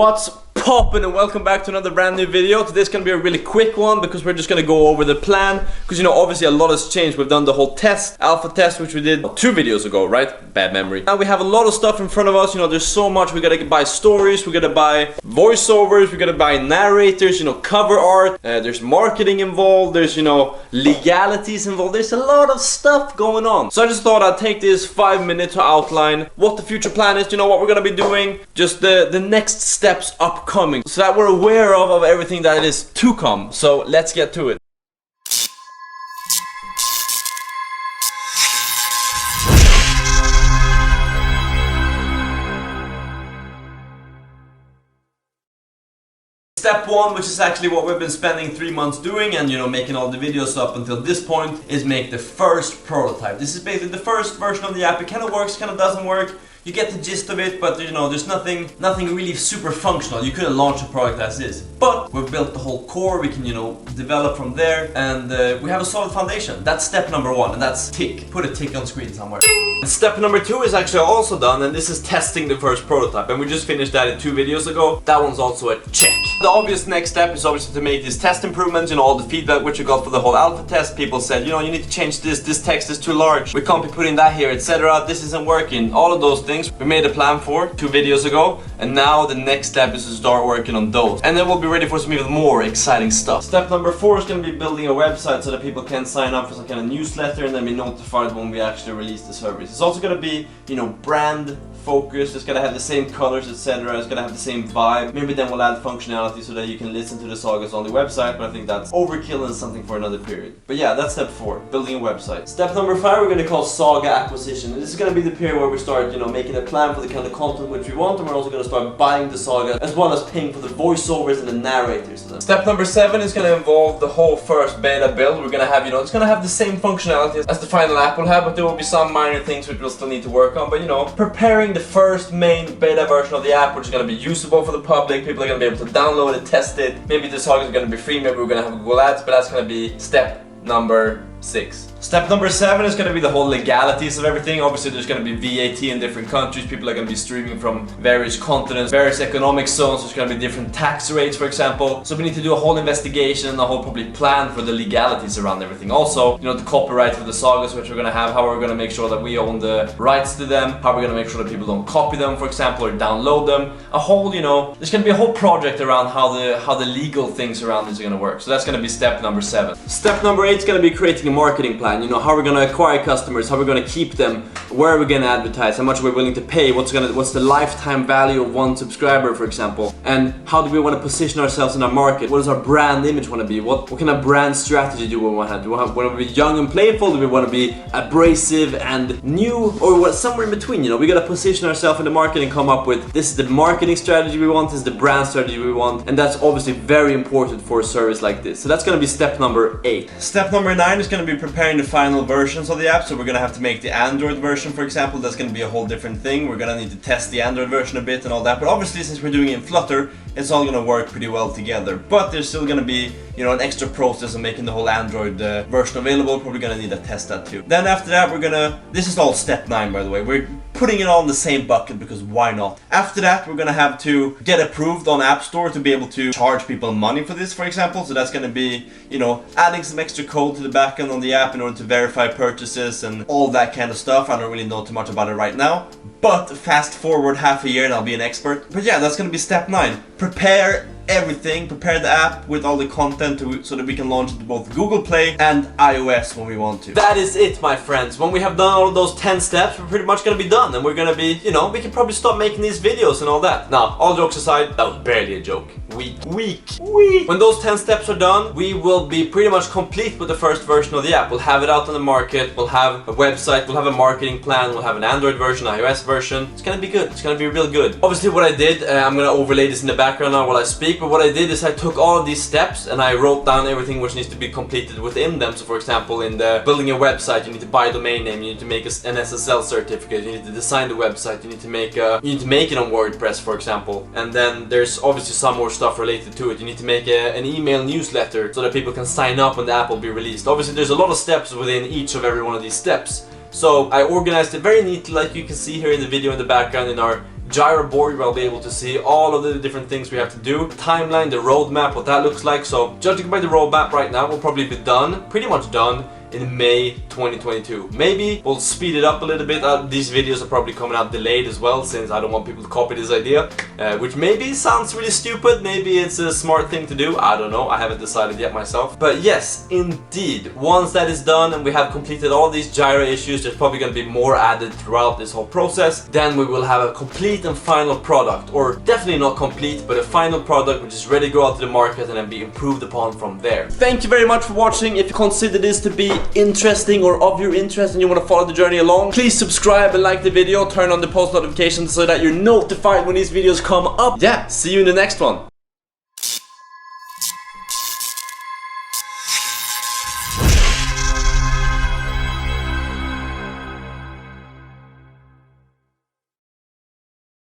What's poppin', and welcome back to another brand new video. Today's gonna be a really quick one because we're just gonna go over the plan, because you know, obviously a lot has changed. We've done the whole alpha test, which we did 2 videos ago, right? Bad memory. Now we have a lot of stuff in front of us. You know, there's so much. We gotta buy stories, we gotta buy voiceovers, we gotta buy narrators, you know, cover art, there's marketing involved, there's, you know, legalities involved. There's a lot of stuff going on. So I just thought I'd take this 5 minutes to outline what the future plan is, you know, what we're gonna be doing, just the next steps upcoming, so that we're aware of everything that is to come. So let's get to it. Step 1, which is actually what we've been spending 3 months doing and, you know, making all the videos up until this point, is make the first prototype. This is basically the first version of the app. It kind of works, kind of doesn't work. You get the gist of it, but you know, there's nothing really super functional. You couldn't launch a product as is. But we've built the whole core. We can, you know, develop from there, and we have a solid foundation. That's step number 1, and that's tick. Put a tick on screen somewhere. And step number 2 is actually also done, and this is testing the first prototype. And we just finished that in 2 videos ago. That one's also a check. The obvious next step is obviously to make these test improvements. You know, all the feedback which we got for the whole alpha test. People said, you know, you need to change this. This text is too large. We can't be putting that here, etc. This isn't working. All of those things we made a plan for 2 videos ago, and now the next step is to start working on those, and then we'll be ready for some even more exciting stuff. Step number 4 is going to be building a website so that people can sign up for some kind of newsletter and then be notified when we actually release the service. It's also going to be, you know, brand focused. It's gonna have the same colors, etc. It's gonna have the same vibe. Maybe then we'll add functionality so that you can listen to the sagas on the website, but I think that's overkill and something for another period. But yeah, that's step 4, building a website. Step number 5 we're gonna call saga acquisition. And this is gonna be the period where we start, you know, making a plan for the kind of content which we want, and we're also gonna start buying the saga as well as paying for the voiceovers and the narrators. Step number 7 is gonna involve the whole first beta build. We're gonna have, you know, it's gonna have the same functionality as the final app will have, but there will be some minor things which we'll still need to work on. But you know, preparing the first main beta version of the app, which is going to be usable for the public. People are going to be able to download it, test it. Maybe the sagas are going to be free, maybe we're going to have Google Ads, but that's going to be step number 6. Step number 7 is going to be the whole legalities of everything. Obviously there's going to be VAT in different countries. People are going to be streaming from various continents, various economic zones. There's going to be different tax rates, for example. So we need to do a whole investigation and a whole probably plan for the legalities around everything. Also, you know, the copyright for the sagas which we're going to have, how we're going to make sure that we own the rights to them, how we're going to make sure that people don't copy them, for example, or download them. A whole, you know, there's going to be a whole project around how the legal things around this are going to work. So that's going to be step number 7. Step number 8 is going to be creating a marketing plan. You know, how we're going to acquire customers, how we're going to keep them, where we're going to advertise, how much we're willing to pay, what's the lifetime value of one subscriber, for example, and how do we want to position ourselves in our market, what does our brand image want to be, what kind of brand strategy do we want to have, do we want to be young and playful, do we want to be abrasive and new, or what, somewhere in between. You know, we got to position ourselves in the market and come up with, this is the marketing strategy we want, this is the brand strategy we want, and that's obviously very important for a service like this. So that's going to be step number 8. Step number 9 is going to be preparing the final versions of the app. So we're gonna have to make the Android version, for example. That's gonna be a whole different thing. We're gonna need to test the Android version a bit and all that, but obviously since we're doing it in Flutter, it's all gonna work pretty well together. But there's still gonna be, you know, an extra process of making the whole Android version available. Probably gonna need to test that too. Then after that we're gonna, this is all step 9 by the way, we're putting it all in the same bucket because why not? After that we're gonna have to get approved on App Store to be able to charge people money for this, for example. So that's gonna be, you know, adding some extra code to the backend on the app in order to verify purchases and all that kind of stuff. I don't really know too much about it right now, but fast forward half a year and I'll be an expert. But yeah, that's gonna be step 9. Prepare everything, prepare the app with all the content so that we can launch it to both Google Play and iOS when we want to. That is it, my friends. When we have done all of those 10 steps, we're pretty much gonna be done, and we're gonna be, you know, we can probably stop making these videos and all that. Now, all jokes aside, that was barely a joke. Weak. When those 10 steps are done, we will be pretty much complete with the first version of the app. We'll have it out on the market, we'll have a website, we'll have a marketing plan, we'll have an Android version, iOS version. It's gonna be good, it's gonna be real good. Obviously what I did, I'm gonna overlay this in the background now while I speak, but what I did is I took all of these steps and I wrote down everything which needs to be completed within them. So for example, in the building a website, you need to buy a domain name, you need to make an SSL certificate, you need to design the website, you need to make it on WordPress, for example. And then there's obviously some more stuff related to it. You need to make an email newsletter so that people can sign up when the app will be released. Obviously there's a lot of steps within each of every one of these steps. So I organized it very neatly, like you can see here in the video in the background, in our gyro board where I'll be able to see all of the different things we have to do, timeline, the roadmap, what that looks like. So judging by the roadmap right now, we'll probably be done, pretty much done, in May 2022. Maybe we'll speed it up a little bit. These videos are probably coming out delayed as well, since I don't want people to copy this idea, which maybe sounds really stupid, maybe it's a smart thing to do, I don't know, I haven't decided yet myself. But yes, indeed, once that is done and we have completed all these gyro issues, there's probably going to be more added throughout this whole process, then we will have a complete and final product, or definitely not complete, but a final product which is ready to go out to the market and then be improved upon from there. Thank you very much for watching. If you consider this to be interesting or of your interest and you want to follow the journey along, please subscribe and like the video, turn on the post notifications so that you're notified when these videos come up. Yeah, see you in the next one.